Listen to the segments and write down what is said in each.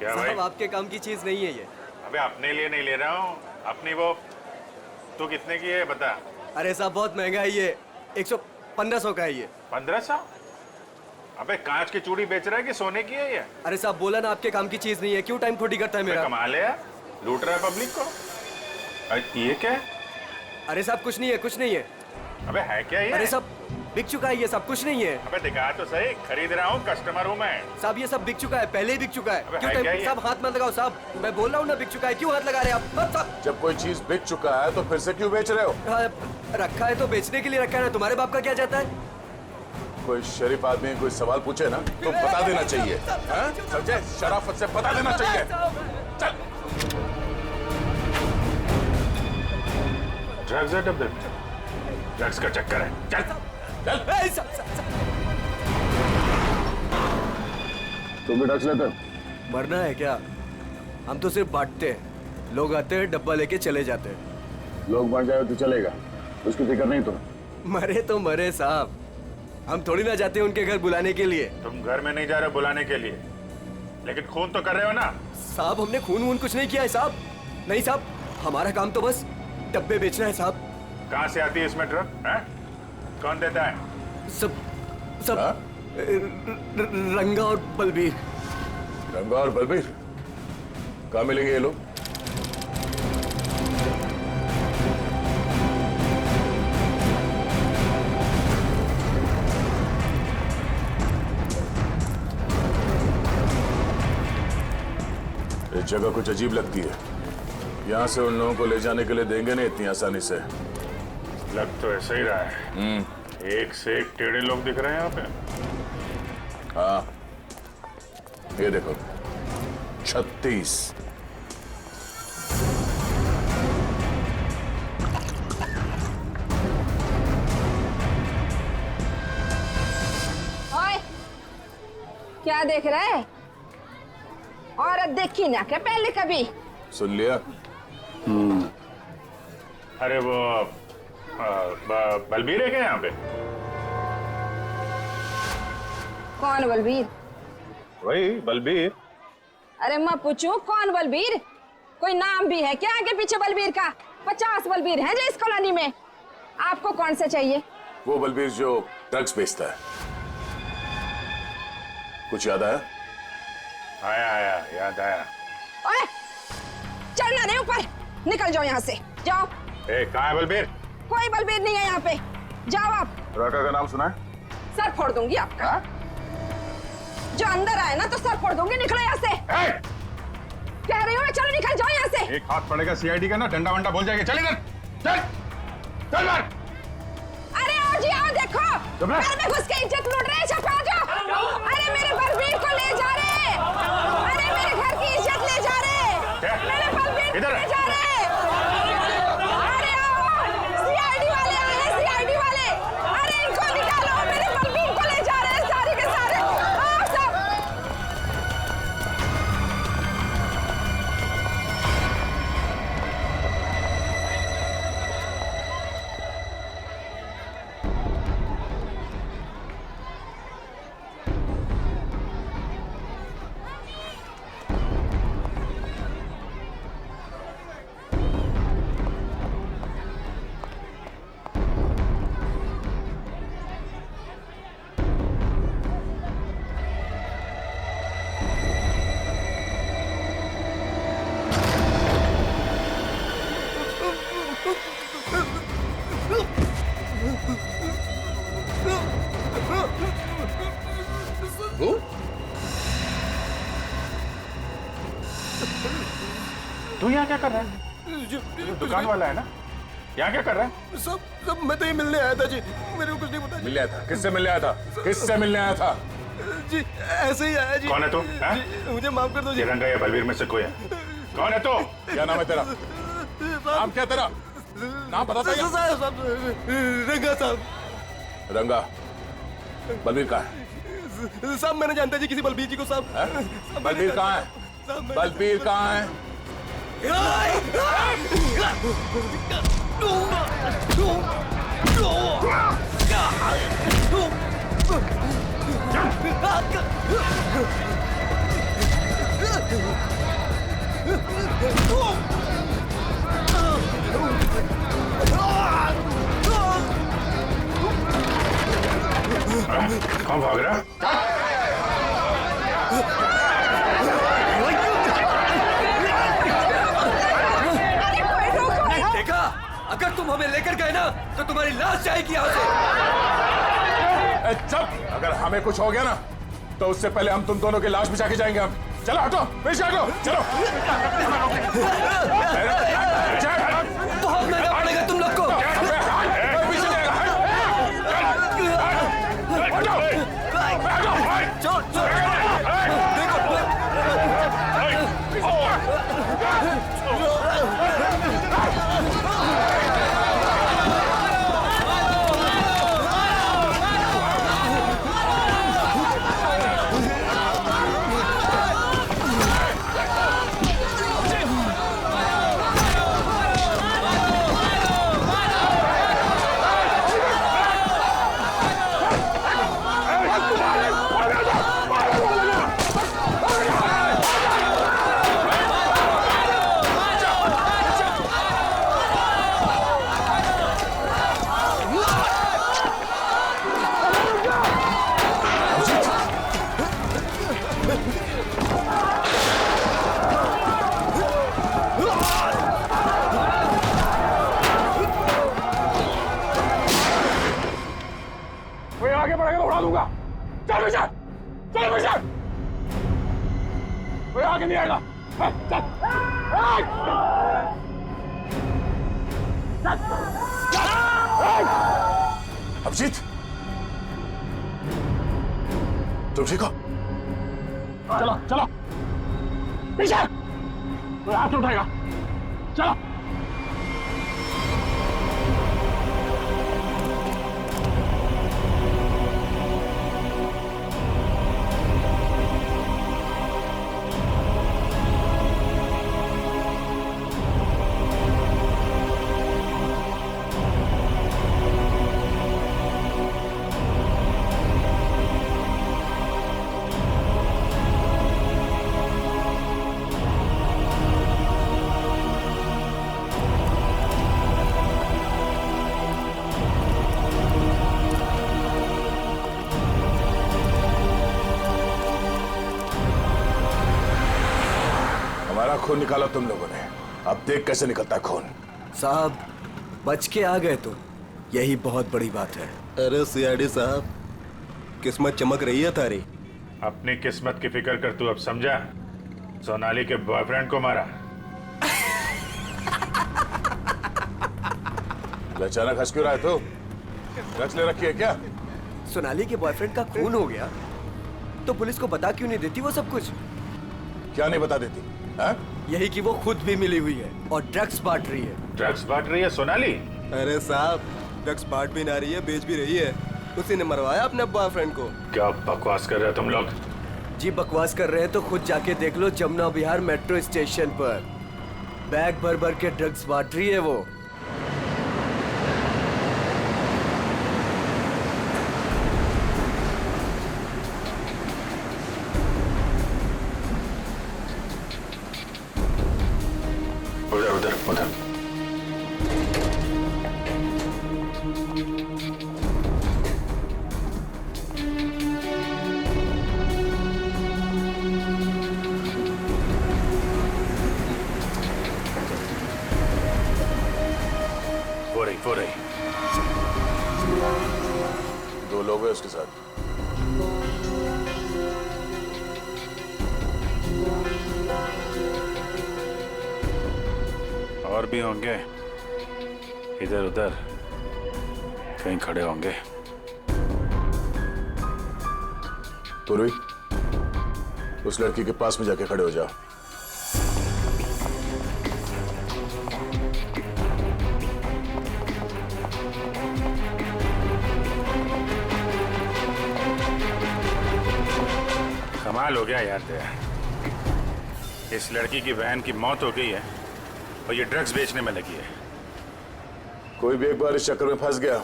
क्या भाई? साहब आपके काम की चीज नहीं है ये। अबे अपने लिए नहीं ले रहा हूँ, अपनी वो। तू कितने की है बता। अरे साहब बहुत महंगा है ये, 1500 का है ये। 1500? अबे कांच की चूड़ी बेच रहा है कि सोने की है ये? अरे साहब बोला ना आपके काम की चीज नहीं है, क्यों टाइम खोटी करता है मेरा? कमाल है यार, लूट रहा है पब्लिक को। अरे ये क्या है? अरे साहब कुछ नहीं है, कुछ नहीं है। अबे है क्या ये? अरे साहब बिक चुका है ये सब, कुछ नहीं है। अबे दिखा तो सही, खरीद रहा हूँ, कस्टमर हूँ मैं। साहब ये सब बिक चुका है, पहले ही बिक चुका है। अबे क्यों है क्या टाइम ये? साहब हाथ मत लगाओ साहब, मैं बोल रहा हूँ ना बिक चुका है, क्यों हाथ लगा रहे हैं आप? साहब जब कोई चीज बिक चुका है तो फिर से क्यों बेच रहे हो? रखा है तो बेचने के लिए रखा है ना, तुम्हारे बाप का क्या जाता है? कोई शरीफ आदमी कोई सवाल पूछे ना तो बता देना चाहिए, हाँ? समझे? शराफत से बता देना चाहिए। चल। ड्रग्स है डब्बे में, ड्रग्स का चक्कर है। चल चल। तुम भी ड्रग्स लेते हो? मरना है क्या? हम तो सिर्फ बांटते हैं, लोग आते हैं डब्बा लेके चले जाते हैं। लोग बढ़ जाए तो चलेगा, उसकी फिक्र नहीं तुम्हें? मरे तो मरे साहब, हम थोड़ी ना जाते हैं उनके घर बुलाने के लिए। तुम घर में नहीं जा रहे हो बुलाने के लिए, लेकिन खून तो कर रहे हो ना? साहब हमने खून वून कुछ नहीं किया है साहब। नहीं साहब, हमारा काम तो बस डब्बे बेचना है साहब। कहाँ से आती है इसमें ड्रग? कौन देता है? सब हाँ? रंगा और बलबीर। रंगा और बलबीर कहाँ मिलेंगे ये लोग? ये जगह कुछ अजीब लगती है, यहाँ से उन लोगों को ले जाने के लिए देंगे नहीं इतनी आसानी से। लग तो ऐसा ही रहा है। एक से एक टेढ़े लोग दिख रहे हैं यहाँ पे। हाँ, ये देखो 36। ओए, क्या देख रहा है? औरत देखी ना क्या पहले कभी? सुन लिया? अरे वो बलबीर है क्या यहाँ पे? कौन बलबीर? वही बलबीर। अरे मैं पूछूं कौन बलबीर? कोई नाम भी है क्या आगे पीछे बलबीर का? 50 बलबीर हैं जो इस कॉलोनी में। आपको कौन सा चाहिए? वो बलबीर जो ड्रग्स बेचता है। कुछ याद आया? आया आया, याद आया। ओए, चलना नहीं ऊपर, निकल जाओ यहाँ से, जाओ। कहाँ है बलबीर? कोई बलबीर नहीं है यहाँ पे, जाओ आप। राका का नाम सुना है? सर फोड़ दूंगी आपका। जो अंदर आए ना तो सर फोड़ दूंगी, निकलो यहाँ से। कह रही हूँ मैं, चलो निकल जाओ यहाँ से। एक हाथ पड़ेगा सीआईडी का ना, डंडा वंडा बोल जाएगा। चल इधर, चल चल मार। अरे आओ जी आओ, देखो घर में घुस के इज्जत लूट रहे हैं, छपा जाओ। अरे मेरे बलबीर को ले जा रहे, अरे मेरे घर की इज्जत ले जा रहे, मेरे बलबीर को ले जा रहे। अरे आओ, सीआईडी वाले आए हैं, सीआईडी वाले। अरे इनको निकालो, मेरे बलबीर को ले जा रहे हैं सारे के सारे। आओ सब। तू यहाँ क्या कर रहा है? दुकान वाला है ना? यहाँ क्या कर रहा है? सब मैं तो ये मिलने आया था जी, मेरे को कुछ नहीं पता जी। मिलने आया था? किससे मिलने आया था? किससे मिलने आया था? जी ऐसे ही आया जी। कौन है तू? जी, मुझे माफ कर दो जी। रंगा या बलबीर में से कोई है? कौन है तू? क्या नाम है तेरा? नाम क्या तेरा? नाम बता दो। रंगा साहब। रंगा। बलबीर कहाँ है? साहब मैंने जानता जी किसी बलबीर जी को साहब। बलबीर कहाँ है? बलबीर कहाँ है? हमें लेकर गए ना तो तुम्हारी लाश जाएगी यहाँ से। चुप! अगर हमें कुछ हो गया ना तो उससे पहले हम तुम दोनों की लाश बिछा के जाएंगे हम। चलो हटो, पीछे हटो, चलो। बहुत महंगा पड़ेगा तुम लोग को। आगे बढ़ेगा तो उड़ा दूंगा। चल विशाल, चल विशाल, कोई आगे नहीं आएगा। चल, अभिजीत, तुम ठीक हो? चलो चलो विशाल, कोई हाथ उठाएगा। चलो हमारा खून निकाला तुम लोगों ने, अब देख कैसे निकलता है खून। साहब बच के आ गए तो यही बहुत बड़ी बात है। अरे सीआईडी साहब, किस्मत चमक रही है तारी। अपनी किस्मत की फिक्र कर, तू अब समझा? सोनाली के बॉयफ्रेंड को मारा। अचानक हंस क्यों रहा है तू? रच ले रखी है क्या? सोनाली के बॉयफ्रेंड का खून हो गया तो पुलिस को बता क्यों नहीं देती वो सब कुछ? क्या नहीं बता देती है? यही कि वो खुद भी मिली हुई है और ड्रग्स बांट रही है। ड्रग्स बांट रही है सोनाली? अरे साहब, ड्रग्स बांट भी ना रही है, बेच भी रही है। उसी ने मरवाया अपने बॉयफ्रेंड को। क्या बकवास कर रहे हो तुम लोग? जी बकवास कर रहे हैं तो खुद जाके देख लो, जमुना विहार मेट्रो स्टेशन पर बैग भर भर के ड्रग्स बांट रही है वो। उधर उधर उधर। वो रही। दो लोग हैं उसके साथ। और भी होंगे, इधर उधर कहीं खड़े होंगे। पूर्वी, उस लड़की के पास में जाके खड़े हो जाओ। कमाल हो गया यार तेरा। इस लड़की की बहन की मौत हो गई है और ये ड्रग्स बेचने में लगी है। कोई भी एक बार इस चक्कर में फंस गया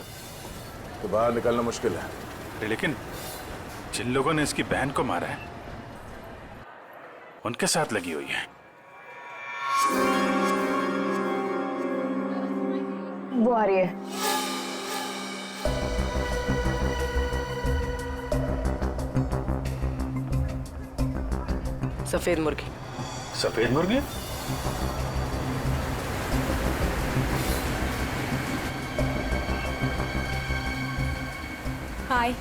तो बाहर निकलना मुश्किल है। लेकिन जिन लोगों ने इसकी बहन को मारा है उनके साथ लगी हुई है। वो आ रही है। सफेद मुर्गी। सफेद मुर्गी? हाय।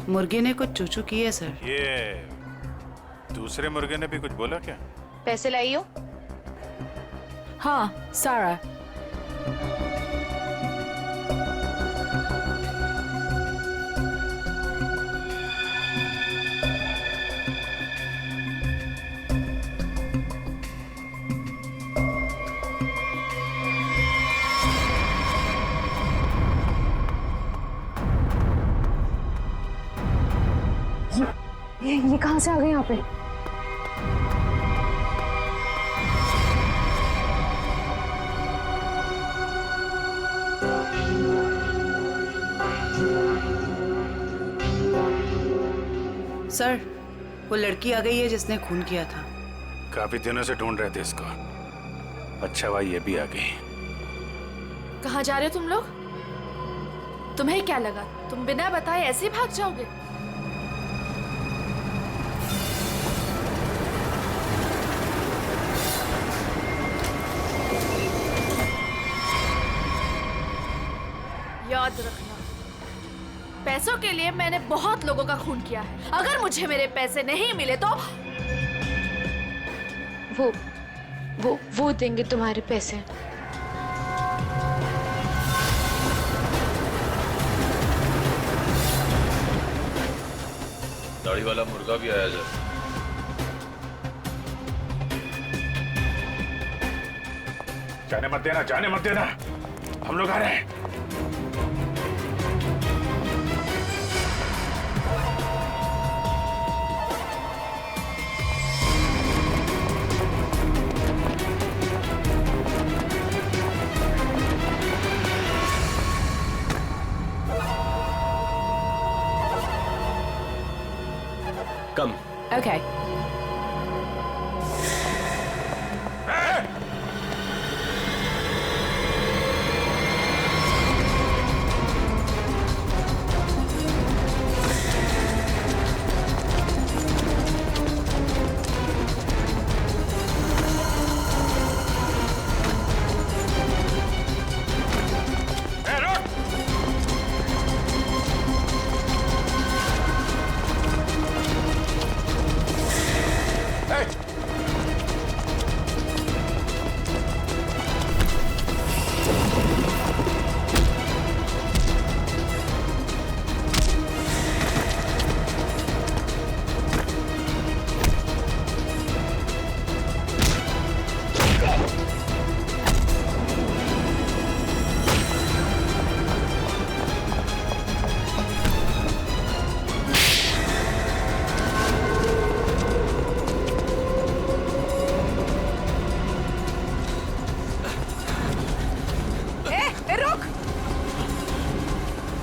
मुर्गे ने कुछ चूचू की है सर। ये दूसरे मुर्गे ने भी कुछ बोला क्या? पैसे लाई हो? हाँ, सारा। ये कहाँ से आ गए यहाँ पे? सर वो लड़की आ गई है जिसने खून किया था। काफी दिनों से ढूंढ रहे थे इसको। अच्छा भाई ये भी आ गई। कहाँ जा रहे हो तुम लोग? तुम्हें क्या लगा तुम बिना बताए ऐसे ही भाग जाओगे? याद रखना, पैसों के लिए मैंने बहुत लोगों का खून किया है। अगर मुझे मेरे पैसे नहीं मिले तो वो देंगे तुम्हारे पैसे। दाढ़ी वाला मुर्गा भी आया जब। जाने मत देना, जाने मत देना, हम लोग आ रहे हैं। कम। Okay.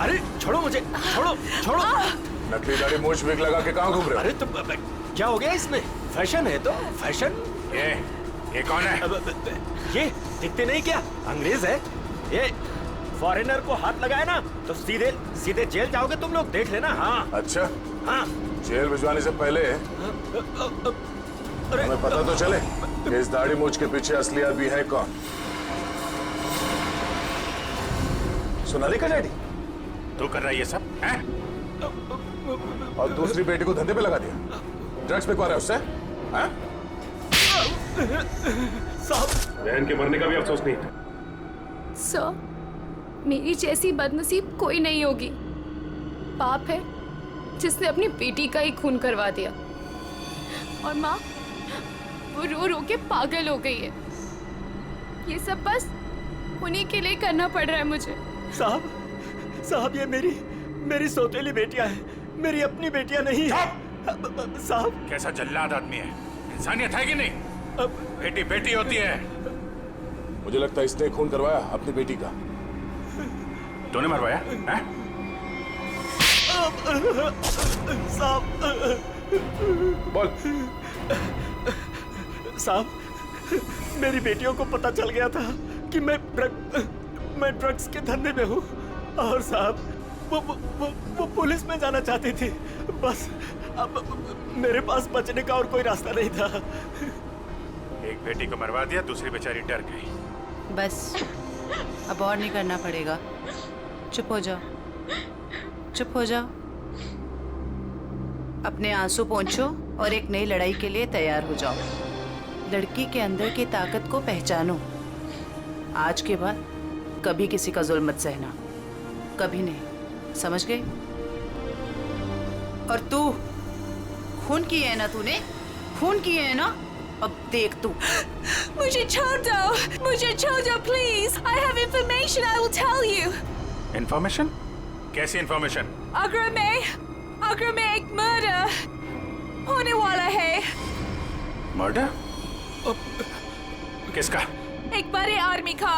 अरे छोड़ो मुझे, छोड़ो छोड़ो। नकली दाढ़ी मूछ विग लगा के कहाँ घूम रहे हो? अरे तो क्या हो गया इसमें? फैशन है तो फैशन। ये कौन है? ये दिखते नहीं क्या? अंग्रेज है ये। फॉरेनर को हाथ लगाए ना तो सीधे सीधे जेल जाओगे तुम लोग, देख लेना। हाँ अच्छा, हाँ। जेल भिजवाने से पहले हमें पता तो चले कि इस दाढ़ी मूछ के पीछे असली आदमी है कौन। सोनाली का डैडी तू कर रहा है ये सब हैं? और दूसरी बेटी को धंधे पे लगा दिया। ड्रग्स पे कौन है उससे? हैं? बहन के मरने का भी अफसोस नहीं था। सर, मेरी जैसी बदनसीब कोई नहीं होगी। पाप है जिसने अपनी बेटी का ही खून करवा दिया, और माँ वो रो रो के पागल हो गई है। ये सब बस उन्हीं के लिए करना पड़ रहा है मुझे। साहब ये मेरी सौतेली बेटियां हैं, मेरी अपनी बेटियां नहीं है। साहब कैसा जल्लाद आदमी है, इंसानियत है कि नहीं? बेटी बेटी होती है। मुझे लगता है इसने खून करवाया अपनी बेटी का। तूने मरवाया हैं? बोल। साहब मेरी बेटियों को पता चल गया था कि मैं ड्रग्स के धंधे में हूँ, और साहब वो पुलिस में जाना चाहती थी। बस अब मेरे पास बचने का और कोई रास्ता नहीं था। एक बेटी को मरवा दिया, दूसरी बेचारी डर गई। बस अब और नहीं करना पड़ेगा, चुप हो जाओ। चुप हो जाओ, अपने आंसू पोंछो और एक नई लड़ाई के लिए तैयार हो जाओ। लड़की के अंदर की ताकत को पहचानो। आज के बाद कभी किसी का जुल्म मत सहना, कभी नहीं, समझ गए? और तू खून की है ना, तूने खून की है ना, अब देख तू। मुझे छोड़ दो please. I have information, I will tell you. Information? कैसी इंफॉर्मेशन? आगरा में एक मर्डर होने वाला है। मर्डर? किसका? एक बड़े आदमी का।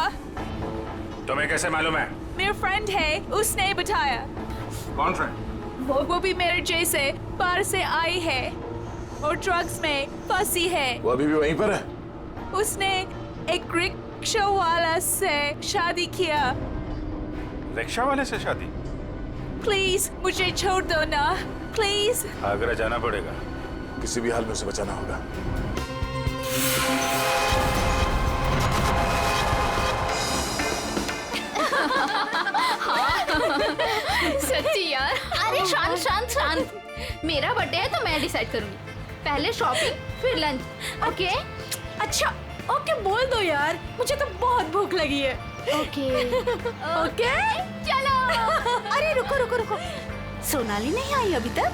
तुम्हें कैसे मालूम है? मेरा फ्रेंड है, उसने बताया। कौन फ्रेंड? वो भी मेरे जैसे बाहर से आई है और ड्रग्स में फंसी है। वो अभी भी वहीं पर है? उसने एक रिक्शा वाला से शादी किया। रिक्शा वाले से शादी? प्लीज मुझे छोड़ दो ना, प्लीज। आगरा जाना पड़ेगा। किसी भी हाल में उसे बचाना होगा। सच्ची यार। अरे शांत। मेरा बर्थडे है तो मैं डिसाइड करूंगी। पहले शॉपिंग फिर लंच, ओके? अच्छा ओके बोल दो यार, मुझे तो बहुत भूख लगी है। ओके चलो। अरे रुको, सोनाली नहीं आई अभी तक?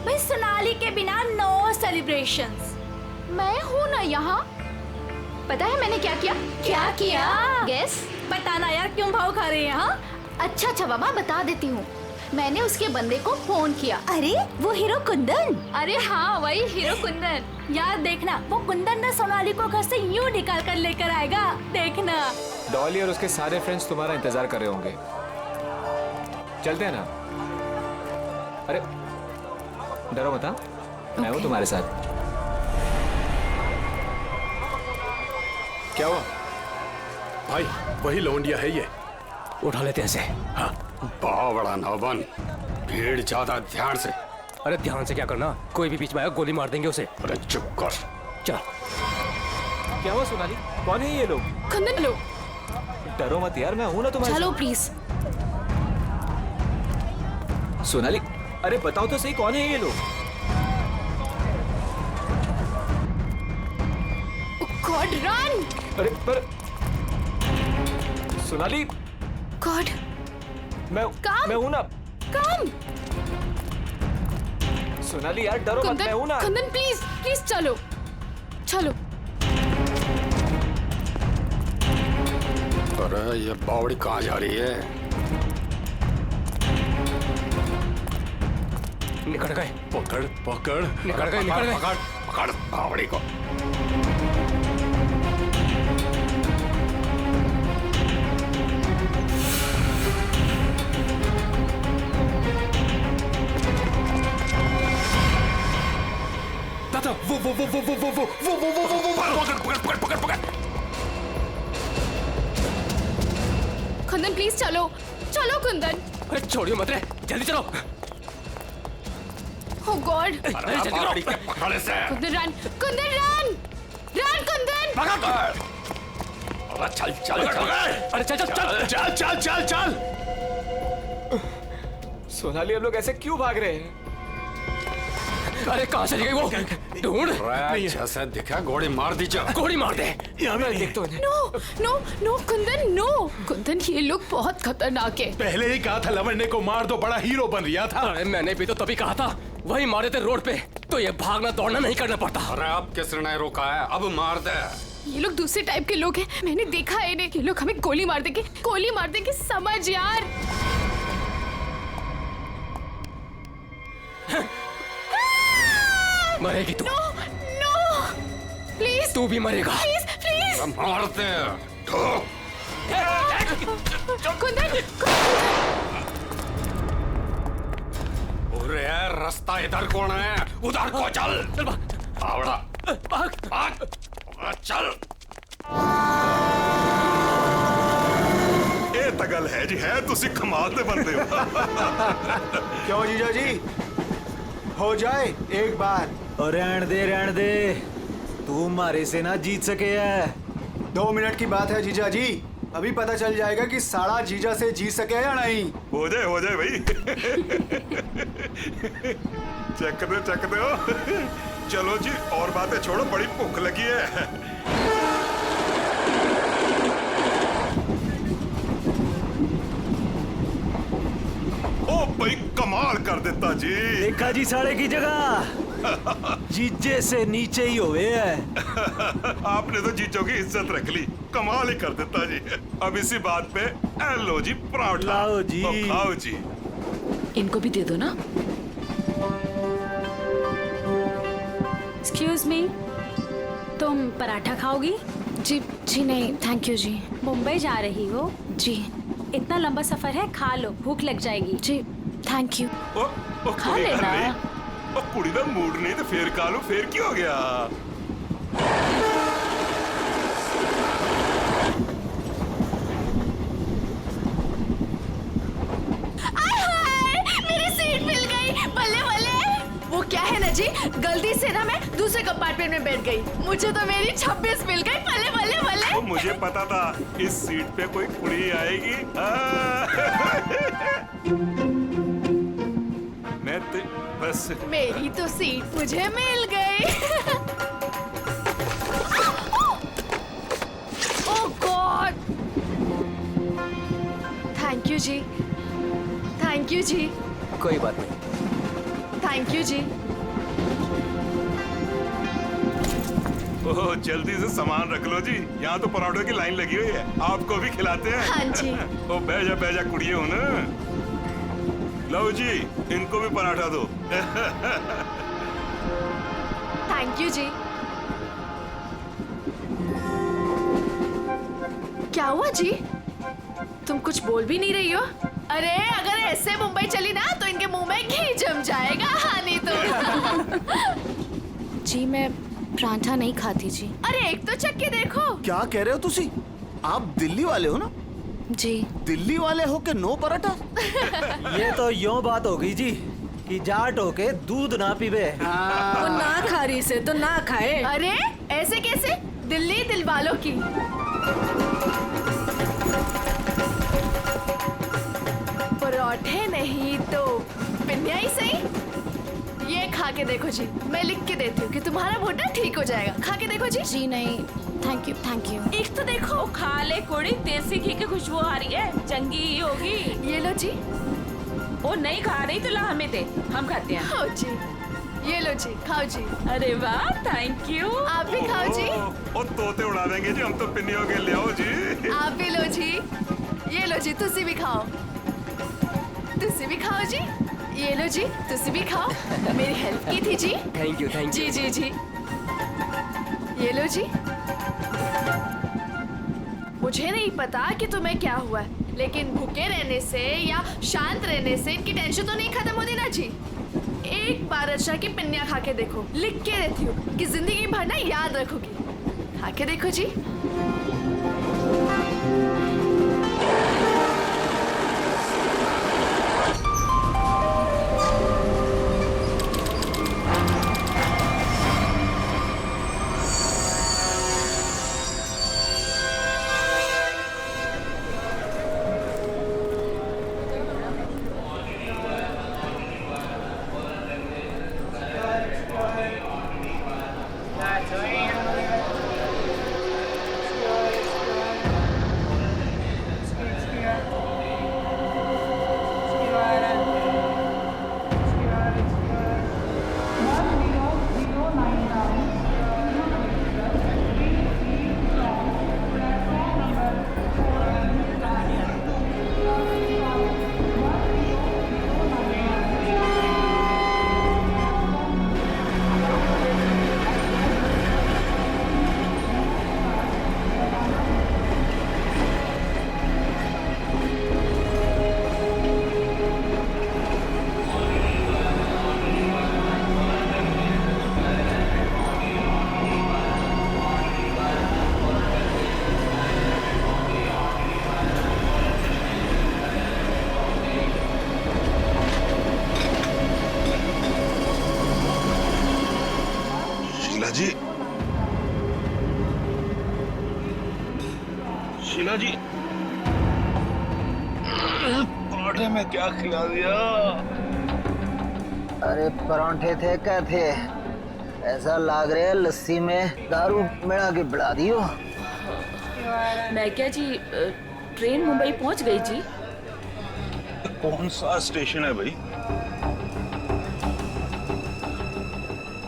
भाई सोनाली के बिना नो सेलिब्रेशंस। मैं हूँ ना यहाँ। पता है मैंने क्या किया? क्या किया? गेस। बताना यार, क्यों भाव खा रहे हैं? हाँ अच्छा बाबा बता देती हूँ। मैंने उसके बंदे को फोन किया। अरे वो हीरो कुंदन? अरे हाँ वही हीरो कुंदन। यार देखना, वो कुंदन ना सोनाली को घर से यूं निकाल कर लेकर आएगा, देखना। डॉली और उसके सारे फ्रेंड्स तुम्हारा इंतजार कर रहे होंगे। चलते हैं ना? अरे डरो मत, मैं हूँ तुम्हारे साथ। क्या हुआ भाई? वही लौंडिया है ये। उठा लेते हैं इसे। हाँ बहुत बड़ा नौबन, भीड़ ज्यादा, ध्यान से। अरे ध्यान से क्या करना, कोई भी बीच में आया गोली मार देंगे उसे। अरे चुप कर। चल। क्या हुआ सोनाली, कौन है ये लोग? कुंदन लो। डरो मत यार, मैं हूं ना तुम्हारे चलो साथ। प्लीज। सोनाली अरे बताओ तो सही, कौन है ये लोग? God run. अरे पर सोनाली। गॉड। मैं हूं ना। कम। सोनाली यार डरो मत, मैं हूं ना। कुंदन प्लीज चलो। अरे ये बावड़ी कहाँ जा रही है? निकल गए। पकड़। निकल गए। पकड़ बावड़ी को। पकड़। कुंदन प्लीज चलो कुंदन। अरे छोड़ियो मत रे, जल्दी चलो। ओह गॉड। पकड़ से। कुंदन रन कुंदन। चल। अरे चल। सोनाली अब लोग ऐसे क्यों भाग रहे हैं? अरे कहाँ चली गई वो? ढूंढ। जैसे दिखा गोली मार दी। गोली मार दे। यहाँ मैं देखता हूँ। नो कुंदन ये लोग बहुत खतरनाक है। पहले ही कहा था लवंडे को मार दो, बड़ा हीरो बन रहा था। अरे मैंने भी तो तभी कहा था, वही मारे थे रोड पे, तो ये भागना दौड़ना नहीं करना पड़ता। अरे अब किसने रोका है? अब मार दे। ये लोग दूसरे टाइप के लोग हैं, मैंने देखा है इन्हें। ये लोग हमें गोली मार देंगे, समझ यार। मरेगी तू। No please. तू भी मरेगा। प्लीज। मार दे। कुंदन। अरे रास्ता इधर कौन है? उधर को चल। आवड़ा भाग। चल। ਇਹ ਤਾਂ ਗੱਲ ਹੈ ਜੀ, ਹੈ ਤੁਸੀਂ ਕਮਾਲ ਦੇ ਬੰਦੇ ਹੋ। क्यों जीजा जी, हो जाए एक बार। और रहन दे तू मारे से ना जीत सके है। 2 मिनट की बात है जीजा जी, अभी पता चल जाएगा कि साड़ा जीजा से जी सके या नहीं। हो जाए भाई। चक दो। चलो जी, और बातें छोड़ो, बड़ी भूख लगी है। ओ भाई, कमाल कर देता जी। देखा जी साड़े की जगह जीजे से नीचे ही हुए है। आपने तो जीजों की इज्जत रख ली, कमाल ही कर देता जी। अब इसी बात पे लो जी पराठा। लाओ जी। तो खाओ जी। इनको भी दे दो ना। एक्सक्यूज मी, तुम पराठा खाओगी? जी जी नहीं, थैंक यू जी। मुंबई जा रही हो? जी। इतना लंबा सफर है, खा लो, भूख लग जाएगी। जी थैंक यू। खा लेना। ओ कुड़ी दा मूड नहीं तो फिर खा लो, फिर क्या हो गया? मेरी सीट मिल गई, बल्ले बल्ले। वो क्या है ना जी, गलती से ना मैं दूसरे कंपार्टमेंट में बैठ गई, मुझे तो मेरी 26 मिल गई। बल्ले बल्ले बल्ले। तो मुझे पता था इस सीट पे कोई कुड़ी आएगी। मैं तो बस। मेरी तो सीट मुझे मिल गई। Oh God. Thank you ji, thank you ji. कोई बात नहीं। थैंक यू जी। ओह, जल्दी से सामान रख लो जी, यहाँ तो पराठों की लाइन लगी हुई है, आपको भी खिलाते हैं। हाँ जी। ओ बैजा कुड़िए हो ना। लो जी, इनको भी पराठा दो। थैंक यू जी। क्या हुआ जी, तुम कुछ बोल भी नहीं रही हो? अरे अगर ऐसे मुंबई चली ना तो इनके मुंह में घी जम जाएगा। हाँ नहीं तो। जी मैं पराठा नहीं खाती जी। अरे एक तो चख के देखो। क्या कह रहे हो तुसी? आप दिल्ली वाले हो ना? जी। दिल्ली वाले हो के नो पराठा? ये तो यूं बात हो गई जी कि जाट हो के दूध ना पीवे। वो ना खा रही से तो ना खाए। अरे ऐसे कैसे? दिल्ली दिल वालों की। पराठे नहीं तो पिन्या ही सही। ये खा के देखो जी, मैं लिख के देती हूँ कि तुम्हारा मोटा ठीक हो जाएगा। खा के देखो जी। जी नहीं, थैंक यू थैंक यू। एक तो देखो। खा ले कुड़ी, देसी घी की खुशबू आ रही है, चंगी ही होगी। ये लो जी। वो नहीं खा रही तो ला हमें दे, हम खाते हैं। खाओ जी, ये लो जी, खाओ जी। अरे वाह, थैंक यू। आप भी खाओ जी। ओ तोते उड़ा देंगे जी, हम तो पिन्नियों के ले आओ जी। आप भी लो जी। ये लो जी, तुसी भी खाओ। तुसी भी खाओ जी। ये लो जी, तुसी भी खाओ। मेरी हेल्प की थी जी। थैंक यू जी जी जी। ये लो जी। मुझे नहीं पता कि तुम्हें क्या हुआ है, लेकिन भूखे रहने से या शांत रहने से इनकी टेंशन तो नहीं खत्म होती ना जी। एक बार अच्छा की पिन्निया खा के देखो, लिख के रहती हूँ कि जिंदगी भर ना याद रखोगी। खा के देखो जी। मीना जी, पराठे में क्या खिला दिया? अरे परांठे थे क्या थे? ऐसा लाग रहा है लस्सी में दारू मिला के बढ़ा दियो। मैं क्या जी, ट्रेन मुंबई पहुंच गई जी। कौन सा स्टेशन है भाई?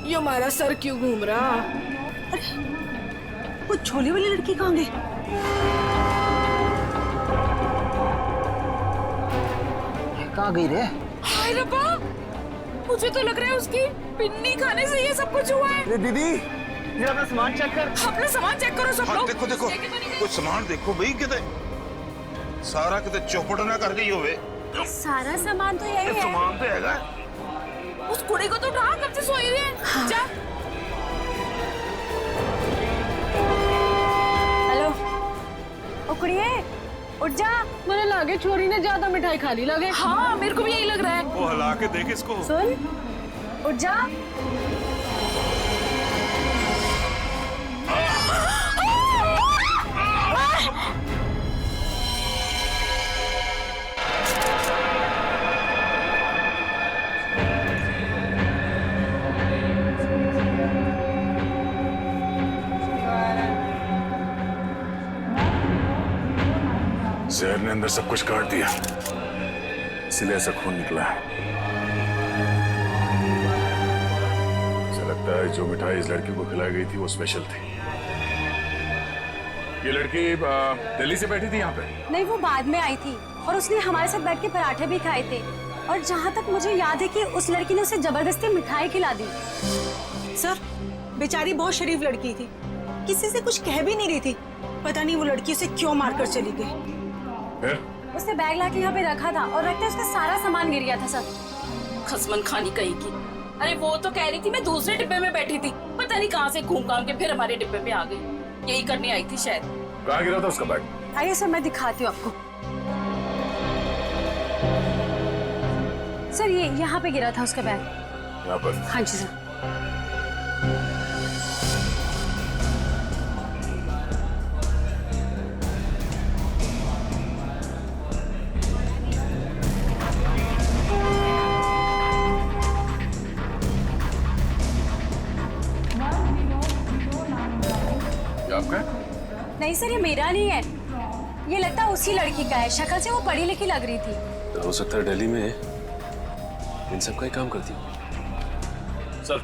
ये हमारा सर क्यों घूम रहा? वो छोले वाली लड़की कहाँ गई? कहाँ गई रे? हाय रब्बा, मुझे तो लग रहा है उसकी पिन्नी खाने से ये सब कुछ हुआ है। अरे दीदी, ये अपना सामान चेक कर। अपना सामान चेक करो सब लोग। देखो देखो, कुछ सामान देखो भाई, किते सारा किते चौपट ना कर गई होवे। सारा सामान तो यही है। सामान तो हैगा। उस कुड़ी को तो उठा, कब से सोई हुई है। हाँ। जा। हेलो, ओ कुड़िए, उठ जा। मुझे लगे छोरी ने ज्यादा मिठाई खा ली लगे। हाँ, मेरे को भी यही लग रहा है। वो हिला के देख इसको। सुन, उठ जा। जहर ने अंदर सब कुछ काट दिया, इसलिए ऐसा खून निकला है। मुझे लगता है जो मिठाई इस लड़की को खिलाई गई थी वो स्पेशल थी। ये लड़की दिल्ली से बैठी थी यहाँ पे? नहीं, वो बाद में आई थी और उसने हमारे साथ बैठ के पराठे भी खाए थे। और जहाँ तक मुझे याद है कि उस लड़की ने उसे जबरदस्ती मिठाई खिला दी। सर, बेचारी बहुत शरीफ लड़की थी, किसी से कुछ कह भी नहीं रही थी। पता नहीं वो लड़की उसे क्यों मारकर चली गई। उसने बैग लाके यहाँ पे रखा था और रखते उसका सारा सामान गिर गया था सर। खसमन खानी कहीं की। अरे वो तो कह रही थी मैं दूसरे डिब्बे में बैठी थी, पता नहीं कहाँ से घूम घाम के फिर हमारे डिब्बे में आ गई। यही करने आई थी शायद। कहाँ गिरा था उसका बैग? आइए सर, मैं दिखाती हूँ आपको। सर, ये यहाँ पे गिरा था उसका बैग। यहाँ पर? हाँ जी सर। आपका? नहीं सर, ये मेरा नहीं है। ये लगता है उसी लड़की का है। शक्ल से वो पढ़ी लिखी लग रही थी। हो सकता है दिल्ली में इन सब का ही काम करती हो। सर,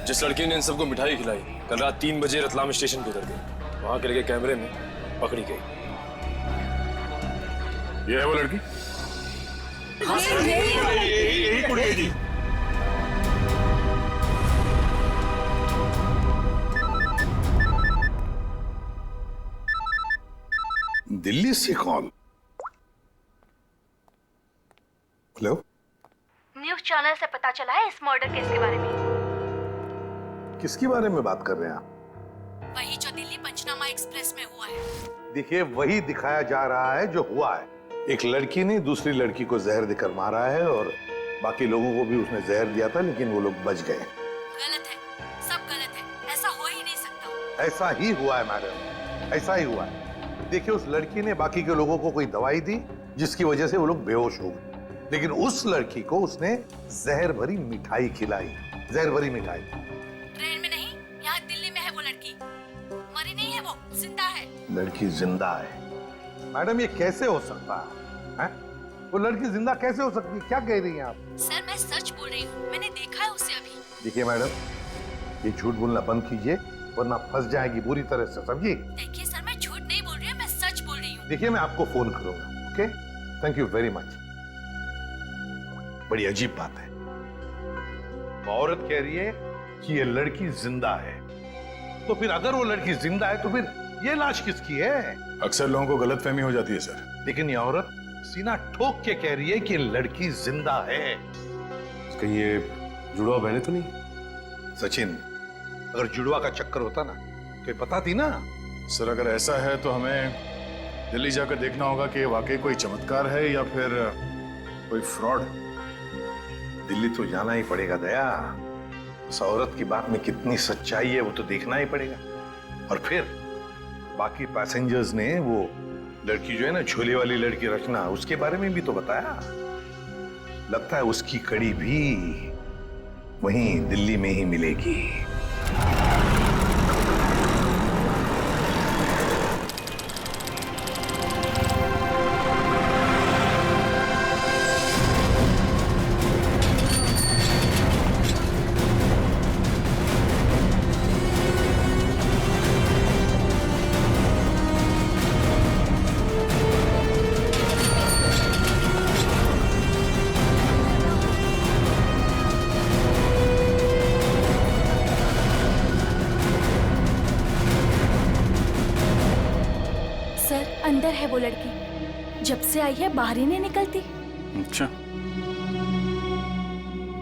जिस लड़की ने इन सबको मिठाई खिलाई कल रात 3 बजे रतलाम स्टेशन पे उतर गई, वहां के लगे कैमरे में पकड़ी गई। ये है वो लड़की? यही कुड़ी है जी। दिल्ली से कॉल। हेलो, न्यूज़ चैनल से पता चला है इस मर्डर केस के बारे में। किसके बारे में बात कर रहे हैं आप? वही जो दिल्ली पंचनामा एक्सप्रेस में हुआ है। देखिए, वही दिखाया जा रहा है जो हुआ है। एक लड़की ने दूसरी लड़की को जहर देकर मारा है और बाकी लोगों को भी उसने जहर दिया था, लेकिन वो लोग बच गए। गलत है, सब गलत है, ऐसा हो ही नहीं सकता। ऐसा ही हुआ है मैडम, ऐसा ही हुआ है। देखिए, उस लड़की ने बाकी के लोगों को कोई दवाई दी जिसकी वजह से वो लोग बेहोश हो गए, लेकिन उस लड़की को उसने जहर भरी मिठाई खिलाई। जहर भरी मिठाई। ट्रेन में नहीं, यहाँ दिल्ली में है वो लड़की। मरी नहीं है, वो जिंदा है। लड़की जिंदा है? मैडम, ये कैसे हो सकता है? वो लड़की जिंदा कैसे हो सकती है? क्या कह रही हैं आप? सर, मैं सच बोल रही हूँ, मैंने देखा है उसे अभी। देखिए मैडम, ये झूठ बोलना बंद कीजिए वरना फंस जाएगी बुरी तरह से, समझिए? देखिए सर, मैं झूठ नहीं बोल रही हूँ, मैं सच बोल रही हूँ। देखिए, मैं आपको फोन करूंगा। Okay, thank you very much. बड़ी अजीब बात है, औरत कह रही है कि ये लड़की जिंदा है, तो फिर अगर वो लड़की जिंदा है तो फिर ये लाश किसकी है? अक्सर लोगों को गलतफहमी हो जाती है सर। लेकिन ये औरत सीना ठोक के कह रही है कि लड़की जिंदा है। कहीं ये जुड़वा बहने तो नहीं? सचिन, अगर जुड़वा का चक्कर होता ना तो ये बताती ना। सर, अगर ऐसा है तो हमें दिल्ली जाकर देखना होगा कि वाकई कोई चमत्कार है या फिर कोई फ्रॉड। दिल्ली तो जाना ही पड़ेगा दया। उस औरत की बात में कितनी सच्चाई है वो तो देखना ही पड़ेगा। और फिर बाकी पैसेंजर्स ने वो लड़की जो है ना, झोले वाली लड़की रचना, उसके बारे में भी तो बताया। लगता है उसकी कड़ी भी वहीं दिल्ली में ही मिलेगी। अंदर है वो लड़की, जब से आई है बाहर ही नहीं निकलती। अच्छा,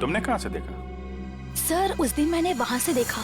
तुमने कहां से देखा? सर उस दिन मैंने वहां से देखा।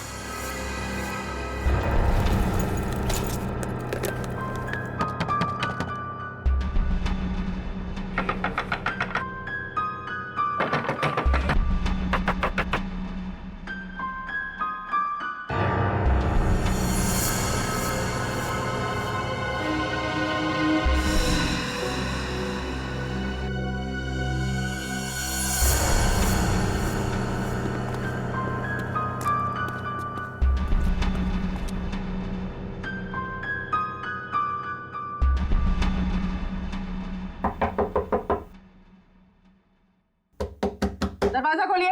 दरवाजा खोलिए।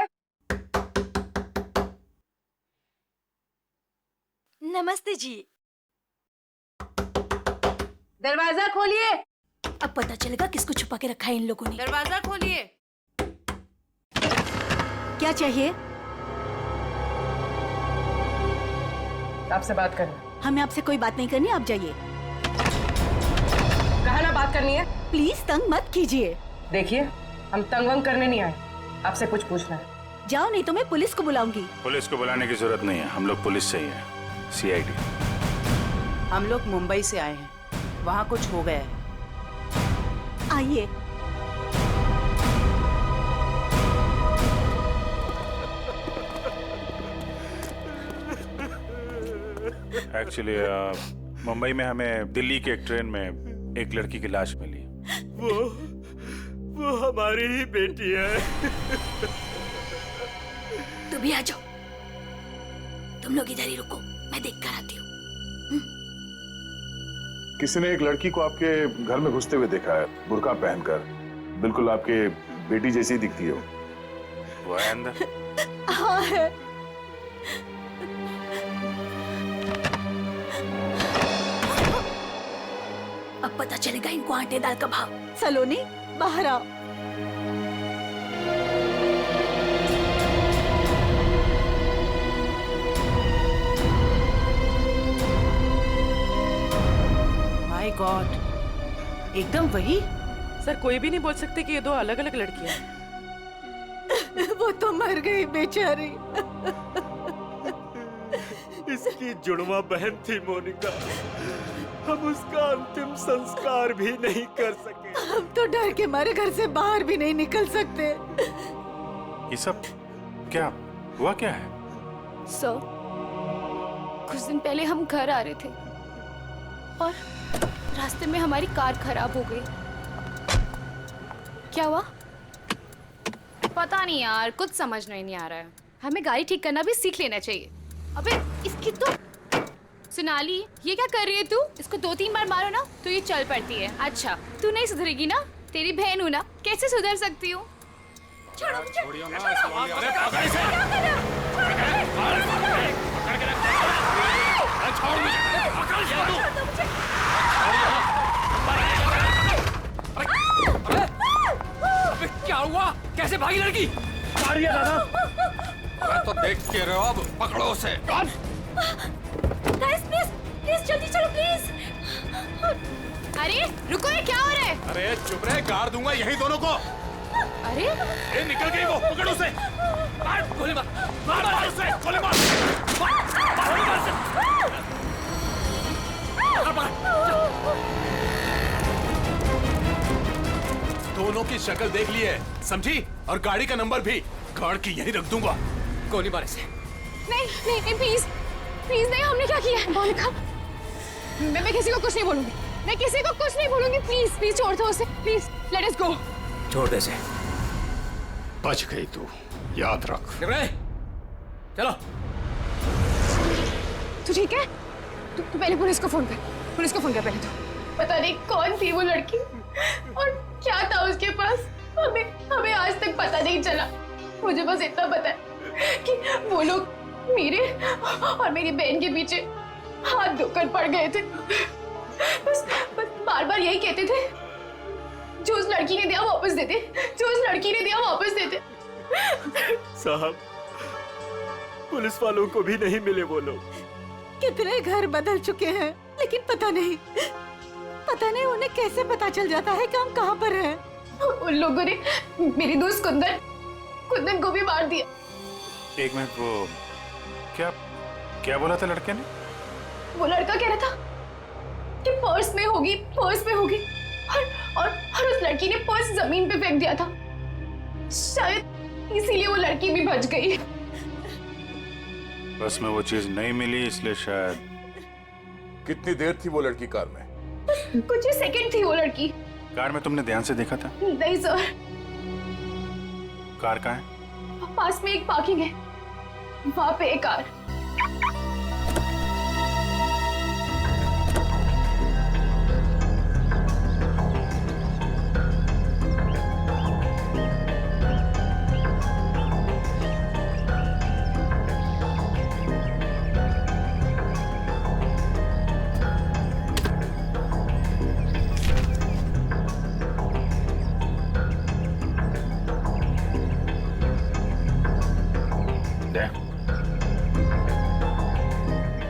नमस्ते जी। दरवाजा खोलिए। अब पता चलेगा किसको छुपा के रखा है इन लोगों ने। दरवाजा खोलिए। क्या चाहिए? आपसे बात करना। हमें आपसे कोई बात नहीं करनी, आप जाइए। कहा ना बात करनी है। प्लीज तंग मत कीजिए। देखिए, हम तंग वंग करने नहीं आए, आपसे कुछ पूछना है। जाओ, नहीं तो मैं पुलिस को बुलाऊंगी। पुलिस को बुलाने की जरूरत नहीं है, हम लोग पुलिस से ही हैं, CID। हम लोग मुंबई से आए हैं, वहाँ कुछ हो गया है। आइए। एक्चुअली मुंबई में हमें दिल्ली के एक ट्रेन में एक लड़की की लाश मिली। वो हमारी ही बेटी है। तुम भी आ जाओ, तुम लोग इधर ही रुको, मैं देख कर आती हूँ। किसी ने एक लड़की को आपके घर में घुसते हुए देखा है, बुर्का पहनकर, बिल्कुल आपके बेटी जैसी दिखती है वो है अंदर? हाँ है। अब पता चलेगा इनको आटे दाल का भाव। सलोनी, बाहर आओ। माय गॉड, एकदम वही। सर कोई भी नहीं बोल सकते कि ये दो अलग अलग लड़कियां हैं। वो तो मर गई बेचारी। इसकी जुड़वा बहन थी मोनिका, हम उसका अंतिम संस्कार भी नहीं कर सके। हम तो डर के मारे घर से बाहर भी नहीं निकल सकते। ये सब क्या हुआ, क्या है? सर, कुछ दिन पहले हम घर आ रहे थे और रास्ते में हमारी कार खराब हो गई। क्या हुआ? पता नहीं यार, कुछ समझ नहीं आ रहा है। हमें गाड़ी ठीक करना भी सीख लेना चाहिए। अबे इसकी तो सोनाली, ये क्या कर रही है तू? इसको 2-3 बार मारो ना तो ये चल पड़ती है। अच्छा, तू नहीं सुधरेगी ना? तेरी बहन हूँ ना, कैसे सुधर सकती हूँ? छोड़ो मुझे। क्या हुआ? कैसे भागी लड़की? मारिए दादा। मैं तो देख के रहो, अब पकड़ो उसे। गाइस प्लीज प्लीज जल्दी चलो प्लीज। अरे रुको, ये क्या हो रहा है? अरे चुप रहे, गाड़ दूंगा यही दोनों को। अरे ये निकल गई वो, पकड़ उसे। मार गोली मार, मार उसे, गोली मार। दोनों की शक्ल देख ली है, समझी? और गाड़ी का नंबर भी गाड़ के यहीं रख दूंगा। गोली मार इसे। नहीं नहीं प्लीज प्लीज नहीं, हमने क्या किया है? मोनिका मैं किसी को कुछ नहीं बोलूंगी, मैं किसी को कुछ नहीं बोलूंगी। प्लीज प्लीज छोड़ दो उसे, प्लीज लेट अस गो। छोड़ दे से। बच गई तू, याद रख। चलो। तू ठीक है? तू पहले पुलिस को फोन कर, पुलिस को फोन कर पहले। तो पता नहीं कौन थी वो लड़की और क्या था उसके पास, हमें आज तक पता नहीं चला। मुझे बस इतना पता है कि वो लोग मेरे और मेरी बहन के पीछे हाथ धोकर पड़ गए थे। बस बार बार यही कहते थे, जो उस लड़की ने दिया वापस दे दे, जो उस लड़की ने दिया वापस दे दे। साहब, पुलिस वालों को भी नहीं मिले वो लोग। कितने घर बदल चुके हैं, लेकिन पता नहीं उन्हें कैसे पता चल जाता है कि हम कहाँ पर हैं। उन लोगों ने मेरी दोस्त कुंदन को भी मार दिया। एक मिनट, वो क्या बोला था लड़के ने? वो लड़का कह रहा था कि पर्स में होगी और उस लड़की ने पर्स जमीन पे फेंक दिया था। शायद इसीलिए वो लड़की भी बच गई। बस में वो चीज नहीं मिली, इसलिए शायद। कितनी देर थी वो लड़की कार में? कुछ ही सेकंड थी वो लड़की। कार में तुमने ध्यान से देखा था? नहीं सर। कार कहाँ है? पास में एक पार्किंग है, वहां पे एक कार।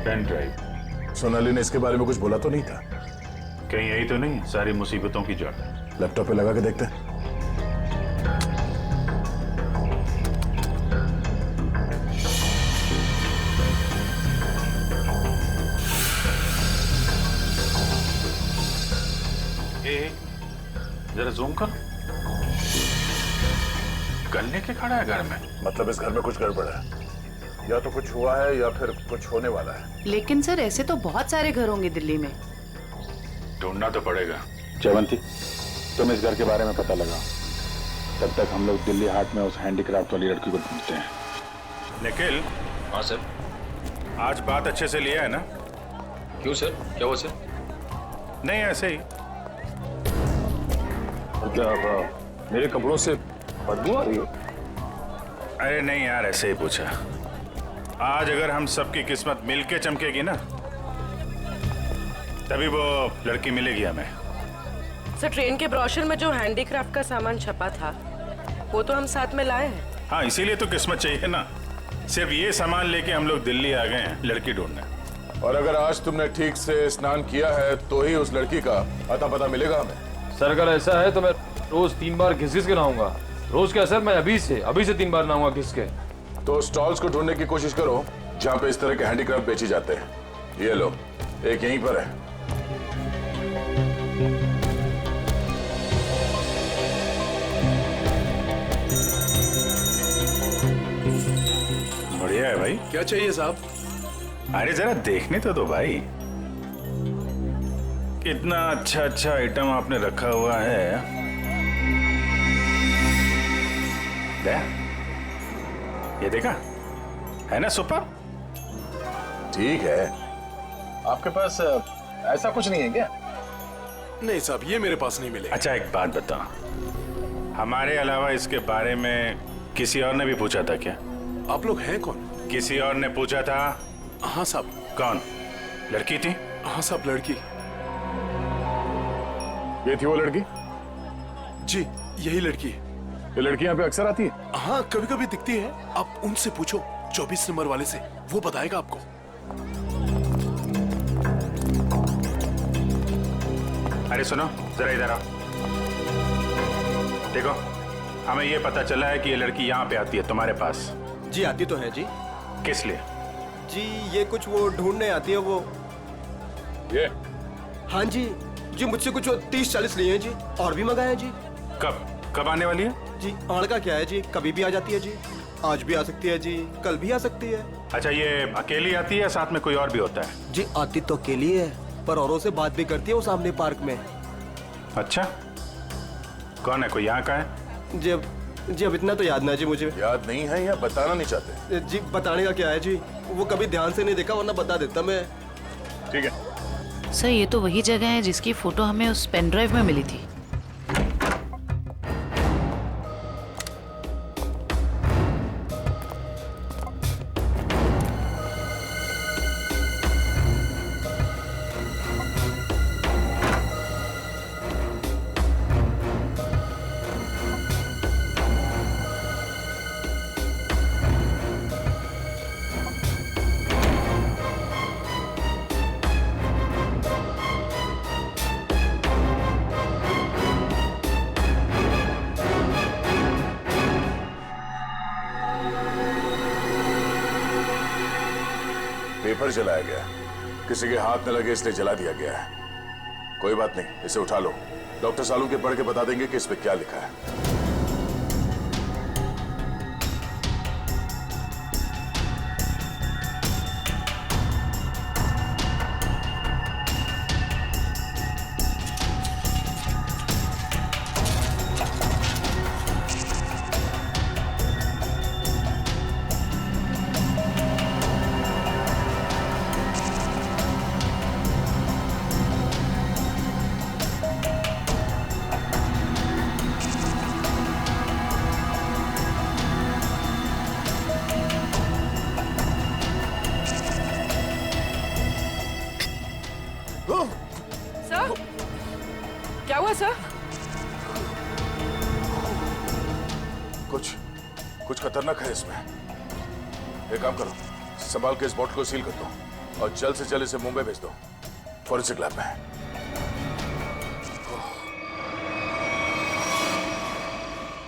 Pen drive. सोनाली ने इसके बारे में कुछ बोला तो नहीं था? कहीं यही तो नहीं सारी मुसीबतों की जड़? लैपटॉप पे लगा के देखते हैं। जरा जूम कर। गन लेके खड़ा है घर में? मतलब इस घर में कुछ गड़बड़ है, या तो कुछ हुआ है या फिर कुछ होने वाला है। लेकिन सर ऐसे तो बहुत सारे घर होंगे दिल्ली में। ढूंढना तो पड़ेगा। जयवंती, तुम इस घर के बारे में पता लगाओ, तब तक हम लोग दिल्ली हाट में उस हैंडीक्राफ्ट वाली लड़की को ढूंढते हैं। निखिल। हाँ सर। आज बात अच्छे से लिया है ना? क्यों सर, क्या हुआ सर? नहीं, ऐसे ही। क्या मेरे कपड़ों से बदबू आ रही है? अरे नहीं यार, ऐसे ही पूछा। आज अगर हम सबकी किस्मत मिलके चमकेगी ना, तभी वो लड़की मिलेगी हमें। सर, ट्रेन के ब्रोशर में जो हैंडीक्राफ्ट का सामान छपा था वो तो हम साथ में लाए हैं। हाँ, इसीलिए तो किस्मत चाहिए ना। सिर्फ ये सामान लेके हम लोग दिल्ली आ गए हैं लड़की ढूंढने। और अगर आज तुमने ठीक से स्नान किया है तो ही उस लड़की का अता पता मिलेगा हमें। सर अगर ऐसा है तो मैं रोज 3 बार घिस के नहाऊंगा। रोज क्या सर, मैं अभी से 3 बार नहाऊंगा घिस के। तो स्टॉल्स को ढूंढने की कोशिश करो जहाँ पे इस तरह के हैंडीक्राफ्ट बेचे जाते हैं। ये लो, एक यहीं पर है। बढ़िया है भाई। क्या चाहिए साहब? अरे जरा देखने तो दो भाई, कितना अच्छा अच्छा आइटम आपने रखा हुआ है। ये देखा है ना, सुपर। ठीक है, आपके पास ऐसा कुछ नहीं है क्या? नहीं साहब, ये मेरे पास नहीं मिले। अच्छा एक बात बता, हमारे अलावा इसके बारे में किसी और ने भी पूछा था क्या? आप लोग हैं कौन? किसी और ने पूछा था? हाँ साहब। कौन? लड़की थी? हाँ साहब, लड़की। ये थी वो लड़की? जी, यही लड़की है। ये लड़की यहाँ पे अक्सर आती है? हाँ, कभी कभी दिखती है। आप उनसे पूछो, 24 नंबर वाले से, वो बताएगा आपको। अरे सुनो जरा इधर आओ। देखो, हमें ये पता चला है कि ये लड़की यहाँ पे आती है तुम्हारे पास। जी आती तो है जी। किस लिए? जी ये कुछ वो ढूंढने आती है वो। ये? हाँ जी, जी मुझसे कुछ 30-40 लिए हैं जी, और भी मंगाए हैं जी। कब आने वाली है? जी आड़ का क्या है जी, कभी भी आ जाती है जी। आज भी आ सकती है जी, कल भी आ सकती है। अच्छा, ये अकेली आती है, साथ में कोई और भी होता है? जी आती तो अकेली है, पर औरों से बात भी करती है वो सामने पार्क में। अच्छा, कौन है? कोई यहाँ का है? जी अब इतना तो याद ना जी मुझे। याद नहीं है या बताना नहीं चाहते? जी बताने का क्या है जी, वो कभी ध्यान से नहीं देखा, वरना बता देता मैं। ठीक है सर, ये तो वही जगह है जिसकी फोटो हमें उस पेन ड्राइव में मिली थी। पेपर जलाया गया, किसी के हाथ न लगे इसलिए जला दिया गया है। कोई बात नहीं, इसे उठा लो, डॉक्टर सालू के पढ़ के बता देंगे कि इस पे क्या लिखा है। सर, क्या हुआ सर? कुछ खतरनाक है इसमें। एक काम करो, संभाल के इस बॉटल को सील कर दो और जल्द से जल्द इसे मुंबई भेज दो, फॉरेंसिक लैब में।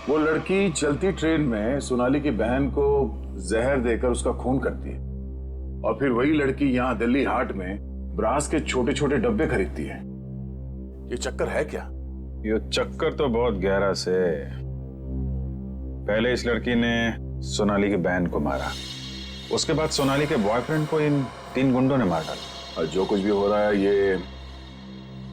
वो लड़की चलती ट्रेन में सोनाली की बहन को जहर देकर उसका खून करती है, और फिर वही लड़की यहाँ दिल्ली हाट में ब्रास के छोटे छोटे डब्बे खरीदती है। ये चक्कर है क्या? ये चक्कर तो बहुत गहरा से। पहले इस लड़की ने सोनाली की बहन को मारा, उसके बाद सोनाली के बॉयफ्रेंड को इन 3 गुंडों ने मार डाला। और जो कुछ भी हो रहा है ये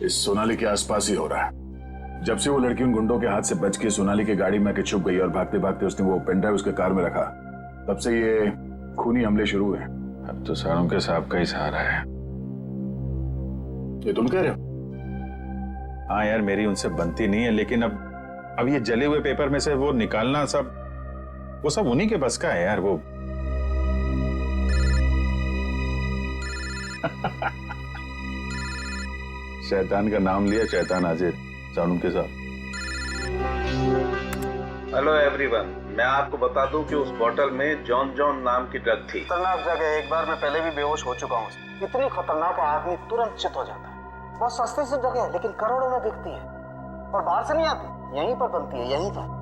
इस सोनाली के आसपास ही हो रहा है। जब से वो लड़की उन गुंडों के हाथ से बच के सोनाली की गाड़ी में आके छुप गई और भागते भागते उसने वो पेनड्राइव उसके कार में रखा, तब से ये खूनी हमले शुरू हुए। अब तो सारों के साहब का ही सहारा है। ये तुम कह रहे हो? हाँ यार, मेरी उनसे बनती नहीं है, लेकिन अब ये जले हुए पेपर में से वो निकालना वो सब उन्हीं के बस का है यार। वो शैतान का नाम लिया, शैतान हाजिर। सानू के साथ। हेलो एवरीवन, मैं आपको बता दूं कि उस बोतल में जॉन नाम की ड्रग थी। खतरनाक जगह, एक बार मैं पहले भी बेहोश हो चुका हूँ। इतनी खतरनाक आदमी तुरंत चित हो जाता है। बहुत सस्ते से जगह है, लेकिन करोड़ों में बिकती है और बाहर से नहीं आती, यहीं पर बनती है, यहीं पर।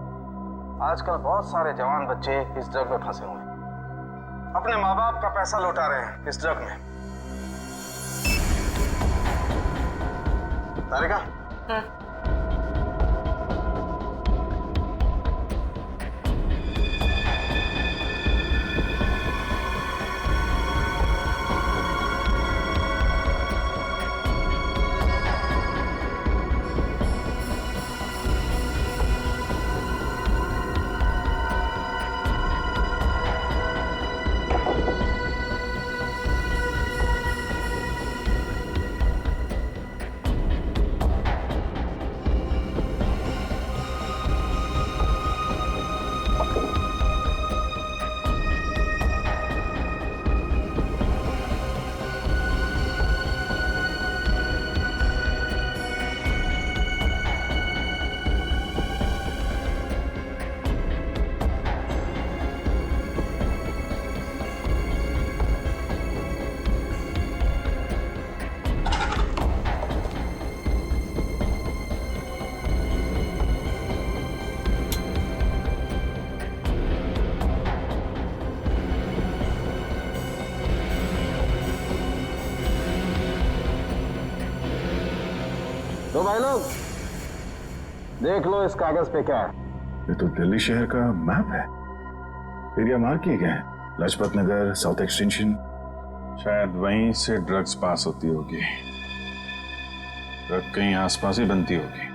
आजकल बहुत सारे जवान बच्चे इस ड्रग में फंसे हुए हैं, अपने माँ बाप का पैसा लौटा रहे हैं इस ड्रग में। तारिका, तो भाई लोग देख लो इस कागज पे क्या है। ये तो दिल्ली शहर का मैप है। एरिया मार्क किए गए हैं, लाजपत नगर, साउथ एक्सटेंशन। शायद वहीं से ड्रग्स पास होती होगी। ड्रग कहीं आसपास ही बनती होगी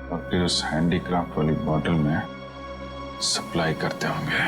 और फिर उस हैंडीक्राफ्ट वाली बॉटल में सप्लाई करते होंगे।